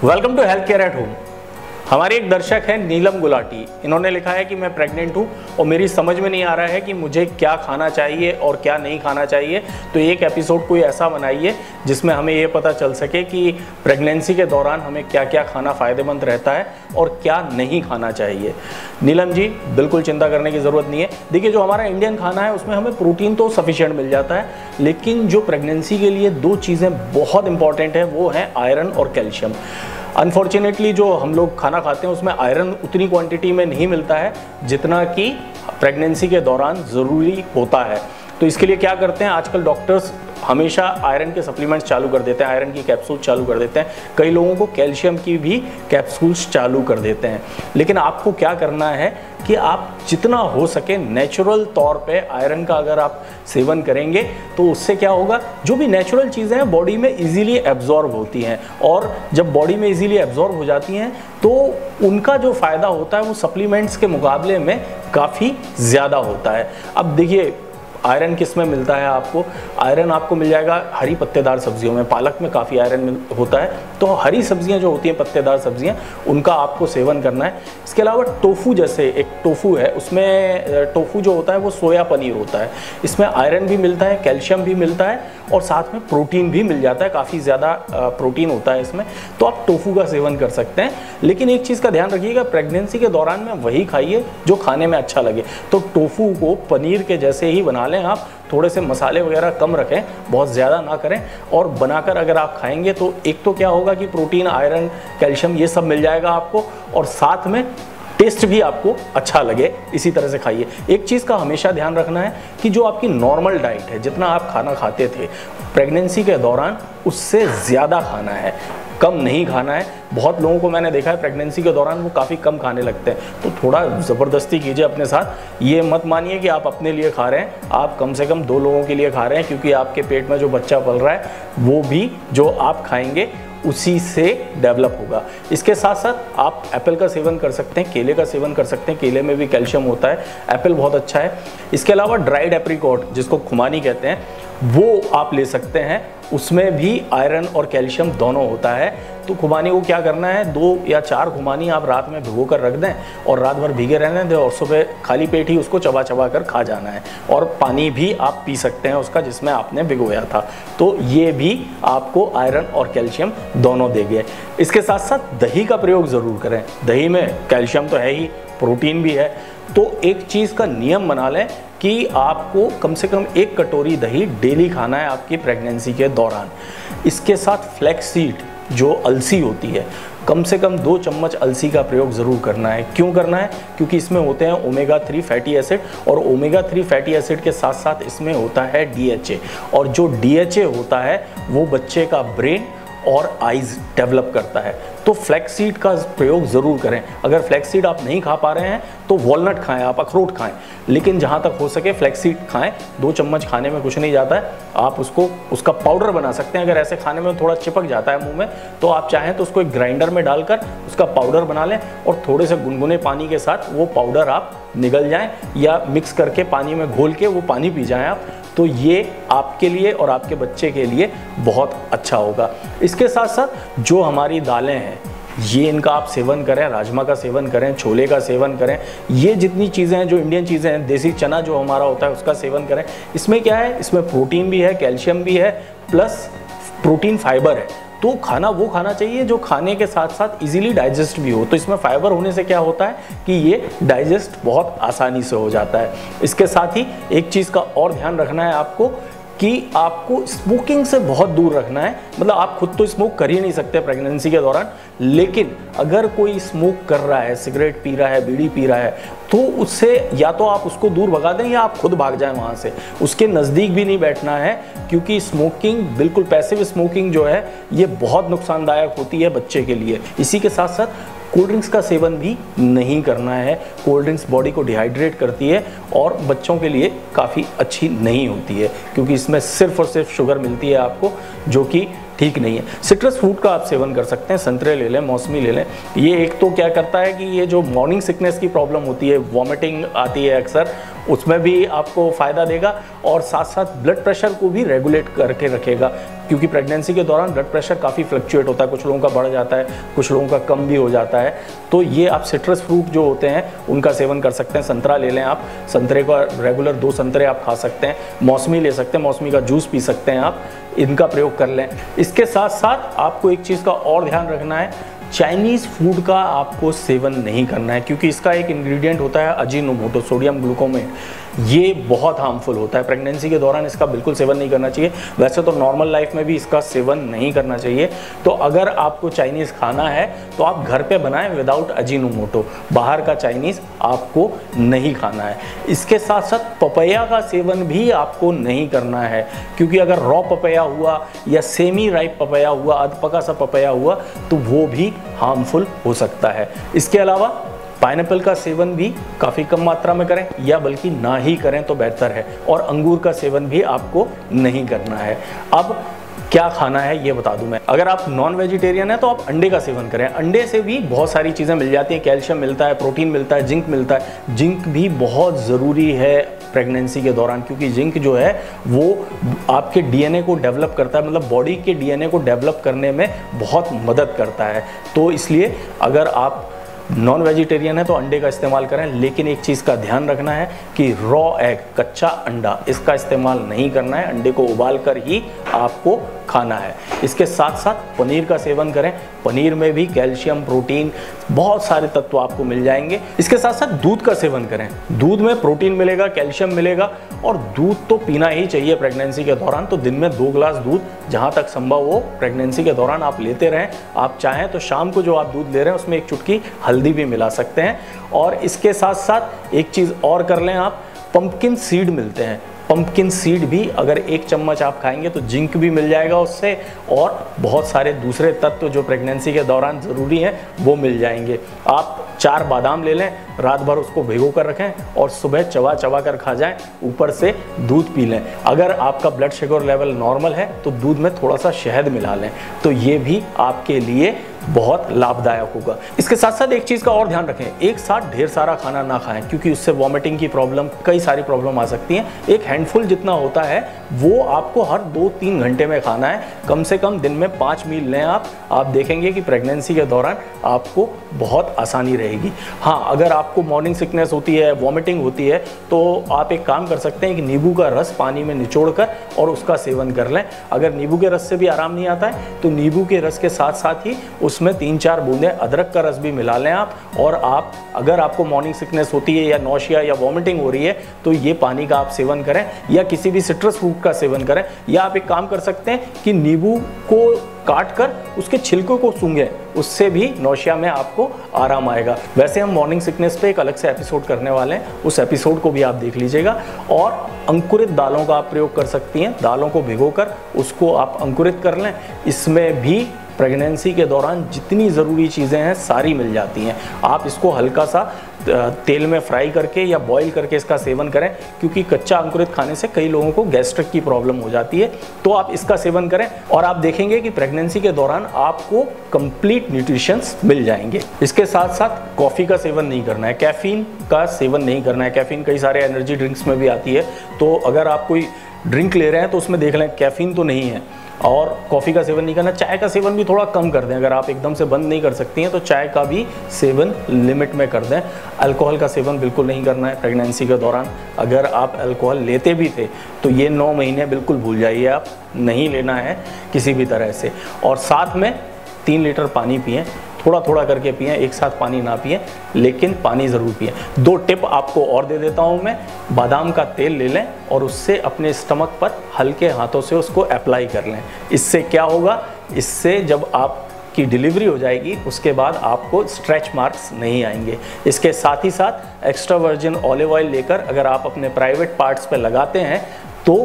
Welcome to health care at home. हमारे एक दर्शक हैं नीलम गुलाटी। इन्होंने लिखा है कि मैं प्रेग्नेंट हूँ और मेरी समझ में नहीं आ रहा है कि मुझे क्या खाना चाहिए और क्या नहीं खाना चाहिए। तो एक एपिसोड कोई ऐसा बनाइए जिसमें हमें ये पता चल सके कि प्रेगनेंसी के दौरान हमें क्या क्या खाना फ़ायदेमंद रहता है और क्या नहीं खाना चाहिए। नीलम जी, बिल्कुल चिंता करने की ज़रूरत नहीं है। देखिए, जो हमारा इंडियन खाना है उसमें हमें प्रोटीन तो सफिशिएंट मिल जाता है, लेकिन जो प्रेगनेंसी के लिए दो चीज़ें बहुत इंपॉर्टेंट हैं वो हैं आयरन और कैल्शियम। अनफॉर्चुनेटली जो हम लोग खाना खाते हैं उसमें आयरन उतनी क्वांटिटी में नहीं मिलता है जितना कि प्रेगनेंसी के दौरान ज़रूरी होता है। तो इसके लिए क्या करते हैं, आजकल डॉक्टर्स हमेशा आयरन के सप्लीमेंट्स चालू कर देते हैं, आयरन की कैप्सूल चालू कर देते हैं, कई लोगों को कैल्शियम की भी कैप्सूल्स चालू कर देते हैं। लेकिन आपको क्या करना है कि आप जितना हो सके नेचुरल तौर पे आयरन का अगर आप सेवन करेंगे तो उससे क्या होगा, जो भी नेचुरल चीज़ें हैं बॉडी में इजीली एब्जॉर्ब होती हैं, और जब बॉडी में इजीली एब्जॉर्ब हो जाती हैं तो उनका जो फ़ायदा होता है वो सप्लीमेंट्स के मुकाबले में काफ़ी ज़्यादा होता है। अब देखिए, आयरन किस में मिलता है आपको, आयरन आपको मिल जाएगा हरी पत्तेदार सब्जियों में, पालक में काफ़ी आयरन होता है। तो हरी सब्जियां जो होती हैं, पत्तेदार सब्जियां, उनका आपको सेवन करना है। इसके अलावा टोफू, जैसे एक टोफू है, उसमें टोफू जो होता है वो सोया पनीर होता है। इसमें आयरन भी मिलता है, कैल्शियम भी मिलता है और साथ में प्रोटीन भी मिल जाता है, काफ़ी ज़्यादा प्रोटीन होता है इसमें। तो आप टोफू का सेवन कर सकते हैं। लेकिन एक चीज़ का ध्यान रखिएगा, प्रेगनेंसी के दौरान में वही खाइए जो खाने में अच्छा लगे। तो टोफू को पनीर के जैसे ही बना लें आप, थोड़े से मसाले वगैरह कम रखें, बहुत ज़्यादा ना करें, और बनाकर अगर आप खाएंगे तो एक तो क्या होगा कि प्रोटीन, आयरन, कैल्शियम ये सब मिल जाएगा आपको, और साथ में टेस्ट भी आपको अच्छा लगे। इसी तरह से खाइए। एक चीज़ का हमेशा ध्यान रखना है कि जो आपकी नॉर्मल डाइट है, जितना आप खाना खाते थे प्रेगनेंसी के दौरान, उससे ज़्यादा खाना है, कम नहीं खाना है। बहुत लोगों को मैंने देखा है प्रेगनेंसी के दौरान वो काफ़ी कम खाने लगते हैं। तो थोड़ा ज़बरदस्ती कीजिए अपने साथ। ये मत मानिए कि आप अपने लिए खा रहे हैं, आप कम से कम 2 लोगों के लिए खा रहे हैं, क्योंकि आपके पेट में जो बच्चा पल रहा है वो भी जो आप खाएंगे उसी से डेवलप होगा। इसके साथ साथ आप एप्पल का सेवन कर सकते हैं, केले का सेवन कर सकते हैं, केले में भी कैल्शियम होता है, एप्पल बहुत अच्छा है। इसके अलावा ड्राइड एप्रिकॉट, जिसको खुमानी कहते हैं, वो आप ले सकते हैं, उसमें भी आयरन और कैल्शियम दोनों होता है। तो खुमानी को क्या करना है, 2 या 4 खुमानी आप रात में भिगो कर रख दें और रात भर भीगे रहने दें, और सुबह खाली पेट ही उसको चबा चबा कर खा जाना है। और पानी भी आप पी सकते हैं उसका जिसमें आपने भिगोया था। तो ये भी आपको आयरन और कैल्शियम दोनों देंगे। इसके साथ साथ दही का प्रयोग ज़रूर करें। दही में कैल्शियम तो है ही, प्रोटीन भी है। तो एक चीज़ का नियम बना लें कि आपको कम से कम 1 कटोरी दही डेली खाना है आपकी प्रेगनेंसी के दौरान। इसके साथ फ्लैक्स सीड, जो अलसी होती है, कम से कम 2 चम्मच अलसी का प्रयोग ज़रूर करना है। क्यों करना है? क्योंकि इसमें होते हैं ओमेगा 3 फैटी एसिड, और ओमेगा 3 फैटी एसिड के साथ साथ इसमें होता है DHA, और जो DHA होता है वो बच्चे का ब्रेन और आइज़ डेवलप करता है। तो फ्लैक्स सीड का प्रयोग ज़रूर करें। अगर फ्लैक्स सीड आप नहीं खा पा रहे हैं तो वॉलनट खाएं, आप अखरोट खाएं, लेकिन जहाँ तक हो सके फ्लैक्स सीड खाएं। 2 चम्मच खाने में कुछ नहीं जाता है। आप उसका पाउडर बना सकते हैं। अगर ऐसे खाने में थोड़ा चिपक जाता है मुंह में, तो आप चाहें तो उसको एक ग्राइंडर में डालकर उसका पाउडर बना लें, और थोड़े से गुनगुने पानी के साथ वो पाउडर आप निगल जाएं, या मिक्स करके पानी में घोल के वो पानी पी जाएं आप। तो ये आपके लिए और आपके बच्चे के लिए बहुत अच्छा होगा। इसके साथ साथ जो हमारी दालें हैं, ये इनका आप सेवन करें, राजमा का सेवन करें, छोले का सेवन करें। ये जितनी चीज़ें हैं, जो इंडियन चीज़ें हैं, देसी चना जो हमारा होता है उसका सेवन करें। इसमें क्या है, इसमें प्रोटीन भी है, कैल्शियम भी है, प्लस प्रोटीन फाइबर है। तो खाना वो खाना चाहिए जो खाने के साथ साथ इजीली डाइजेस्ट भी हो। तो इसमें फाइबर होने से क्या होता है कि ये डाइजेस्ट बहुत आसानी से हो जाता है। इसके साथ ही एक चीज़ का और ध्यान रखना है आपको कि आपको स्मोकिंग से बहुत दूर रखना है। मतलब आप खुद तो स्मोक कर ही नहीं सकते प्रेगनेंसी के दौरान, लेकिन अगर कोई स्मोक कर रहा है, सिगरेट पी रहा है, बीड़ी पी रहा है, तो उससे या तो आप उसको दूर भगा दें या आप खुद भाग जाएं वहाँ से। उसके नज़दीक भी नहीं बैठना है, क्योंकि स्मोकिंग, बिल्कुल पैसिव स्मोकिंग जो है, ये बहुत नुकसानदायक होती है बच्चे के लिए। इसी के साथ साथ कोल्ड ड्रिंक्स का सेवन भी नहीं करना है। कोल्ड ड्रिंक्स बॉडी को डिहाइड्रेट करती है और बच्चों के लिए काफ़ी अच्छी नहीं होती है, क्योंकि इसमें सिर्फ और सिर्फ शुगर मिलती है आपको, जो कि ठीक नहीं है। सिट्रस फ्रूट का आप सेवन कर सकते हैं, संतरे ले लें, मौसमी ले लें। ये एक तो क्या करता है कि ये जो मॉर्निंग सिकनेस की प्रॉब्लम होती है, वॉमिटिंग आती है अक्सर, उसमें भी आपको फ़ायदा देगा और साथ साथ ब्लड प्रेशर को भी रेगुलेट करके रखेगा, क्योंकि प्रेगनेंसी के दौरान ब्लड प्रेशर काफ़ी फ्लक्चुएट होता है, कुछ लोगों का बढ़ जाता है, कुछ लोगों का कम भी हो जाता है। तो ये आप सिट्रस फ्रूट जो होते हैं उनका सेवन कर सकते हैं। संतरा ले लें आप, संतरे का रेगुलर 2 संतरे आप खा सकते हैं, मौसमी ले सकते हैं, मौसमी का जूस पी सकते हैं आप, इनका प्रयोग कर लें। इसके साथ साथ आपको एक चीज़ का और ध्यान रखना है, चाइनीज़ फूड का आपको सेवन नहीं करना है, क्योंकि इसका एक इंग्रेडिएंट होता है अजीनोमोटो, सोडियम ग्लूकोमेट। ये बहुत हार्मफुल होता है, प्रेगनेंसी के दौरान इसका बिल्कुल सेवन नहीं करना चाहिए। वैसे तो नॉर्मल लाइफ में भी इसका सेवन नहीं करना चाहिए। तो अगर आपको चाइनीज़ खाना है तो आप घर पे बनाएं विदाउट अजीनोमोटो, बाहर का चाइनीज़ आपको नहीं खाना है। इसके साथ साथ पपैया का सेवन भी आपको नहीं करना है, क्योंकि अगर रॉ पपैया हुआ या सेमी राइप पपैया हुआ, अधपका सा पपैया हुआ, तो वो भी हार्मफुल हो सकता है। इसके अलावा पाइनएप्पल का सेवन भी काफ़ी कम मात्रा में करें, या बल्कि ना ही करें तो बेहतर है। और अंगूर का सेवन भी आपको नहीं करना है। अब क्या खाना है ये बता दूं मैं। अगर आप नॉन वेजिटेरियन है तो आप अंडे का सेवन करें। अंडे से भी बहुत सारी चीज़ें मिल जाती हैं, कैल्शियम मिलता है, प्रोटीन मिलता है, जिंक मिलता है। जिंक भी बहुत ज़रूरी है प्रेगनेंसी के दौरान, क्योंकि जिंक जो है वो आपके डीएनए को डेवलप करता है, मतलब बॉडी के डीएनए को डेवलप करने में बहुत मदद करता है। तो इसलिए अगर आप नॉन वेजिटेरियन है तो अंडे का इस्तेमाल करें, लेकिन एक चीज़ का ध्यान रखना है कि रॉ एग, कच्चा अंडा, इसका इस्तेमाल नहीं करना है। अंडे को उबाल कर ही आपको खाना है। इसके साथ साथ पनीर का सेवन करें। पनीर में भी कैल्शियम, प्रोटीन, बहुत सारे तत्व आपको मिल जाएंगे। इसके साथ साथ दूध का सेवन करें। दूध में प्रोटीन मिलेगा, कैल्शियम मिलेगा, और दूध तो पीना ही चाहिए प्रेगनेंसी के दौरान। तो दिन में 2 ग्लास दूध जहाँ तक संभव हो प्रेगनेंसी के दौरान आप लेते रहें। आप चाहें तो शाम को जो आप दूध ले रहे हैं उसमें 1 चुटकी हल्दी भी मिला सकते हैं। और इसके साथ साथ एक चीज़ और कर लें आप, पंपकिन सीड मिलते हैं, पंपकिन सीड भी अगर 1 चम्मच आप खाएंगे तो जिंक भी मिल जाएगा उससे, और बहुत सारे दूसरे तत्व जो प्रेगनेंसी के दौरान ज़रूरी हैं वो मिल जाएंगे। आप 4 बादाम ले लें, रात भर उसको भिगो कर रखें और सुबह चबा चबा कर खा जाएं, ऊपर से दूध पी लें। अगर आपका ब्लड शुगर लेवल नॉर्मल है तो दूध में थोड़ा सा शहद मिला लें, तो ये भी आपके लिए बहुत लाभदायक होगा। इसके साथ साथ एक चीज़ का और ध्यान रखें, एक साथ ढेर सारा खाना ना खाएं, क्योंकि उससे वॉमिटिंग की प्रॉब्लम, कई सारी प्रॉब्लम आ सकती हैं। एक हैंडफुल जितना होता है वो आपको हर 2-3 घंटे में खाना है। कम से कम दिन में 5 मील लें आप देखेंगे कि प्रेगनेंसी के दौरान आपको बहुत आसानी रहेगी। हाँ, अगर आपको मॉर्निंग सिकनेस होती है, वॉमिटिंग होती है, तो आप एक काम कर सकते हैं कि नींबू का रस पानी में निचोड़कर और उसका सेवन कर लें। अगर नींबू के रस से भी आराम नहीं आता है तो नींबू के रस के साथ साथ ही उसमें 3-4 बूंदें अदरक का रस भी मिला लें आप। और आप अगर आपको मॉर्निंग सिकनेस होती है या नौशिया या वॉमिटिंग हो रही है तो ये पानी का आप सेवन करें, या किसी भी सिट्रस फ्रूट का सेवन करें। या आप एक काम कर सकते हैं कि नींबू को काट कर उसके छिलकों को सूंघें, उससे भी नौशिया में आपको आराम आएगा। वैसे हम मॉर्निंग सिकनेस पे एक अलग से एपिसोड करने वाले हैं, उस एपिसोड को भी आप देख लीजिएगा। और अंकुरित दालों का आप प्रयोग कर सकती हैं, दालों को भिगोकर उसको आप अंकुरित कर लें। इसमें भी प्रेगनेंसी के दौरान जितनी ज़रूरी चीज़ें हैं सारी मिल जाती हैं। आप इसको हल्का सा तेल में फ्राई करके या बॉईल करके इसका सेवन करें, क्योंकि कच्चा अंकुरित खाने से कई लोगों को गैस्ट्रिक की प्रॉब्लम हो जाती है। तो आप इसका सेवन करें और आप देखेंगे कि प्रेगनेंसी के दौरान आपको कंप्लीट न्यूट्रिशंस मिल जाएंगे। इसके साथ साथ कॉफ़ी का सेवन नहीं करना है, कैफ़ीन का सेवन नहीं करना है। कैफ़ीन कई सारे एनर्जी ड्रिंक्स में भी आती है, तो अगर आप कोई ड्रिंक ले रहे हैं तो उसमें देख लें कैफ़ीन तो नहीं है। और कॉफ़ी का सेवन नहीं करना। चाय का सेवन भी थोड़ा कम कर दें, अगर आप एकदम से बंद नहीं कर सकती हैं तो चाय का भी सेवन लिमिट में कर दें। अल्कोहल का सेवन बिल्कुल नहीं करना है प्रेगनेंसी के दौरान। अगर आप अल्कोहल लेते भी थे तो ये 9 महीने बिल्कुल भूल जाइए, आप नहीं लेना है किसी भी तरह से। और साथ में 3 लीटर पानी पिएं, थोड़ा थोड़ा करके पिएं, एक साथ पानी ना पिएं, लेकिन पानी ज़रूर पिएं। 2 टिप आपको और दे देता हूं मैं। बादाम का तेल ले लें और उससे अपने स्टमक पर हल्के हाथों से उसको अप्लाई कर लें। इससे क्या होगा, इससे जब आपकी डिलीवरी हो जाएगी उसके बाद आपको स्ट्रेच मार्क्स नहीं आएंगे। इसके साथ ही साथ एक्स्ट्रा वर्जिन ऑलिव ऑयल लेकर अगर आप अपने प्राइवेट पार्ट्स पर लगाते हैं तो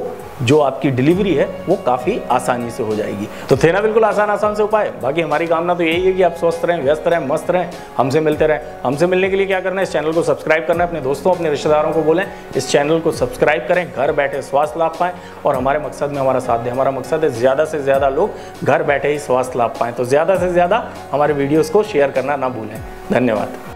जो आपकी डिलीवरी है वो काफ़ी आसानी से हो जाएगी। तो थे ना बिल्कुल आसान से उपाय। बाकी हमारी कामना तो यही है कि आप स्वस्थ रहें, व्यस्त रहें, मस्त रहें, हमसे मिलते रहें। हमसे मिलने के लिए क्या करना है, इस चैनल को सब्सक्राइब करना है, अपने दोस्तों, अपने रिश्तेदारों को बोलें इस चैनल को सब्सक्राइब करें, घर बैठे स्वास्थ्य लाभ पाएँ और हमारे मकसद में हमारा साथ दें। हमारा मकसद है ज़्यादा से ज़्यादा लोग घर बैठे ही स्वास्थ्य लाभ पाएँ। तो ज़्यादा से ज़्यादा हमारे वीडियोज़ को शेयर करना ना भूलें। धन्यवाद।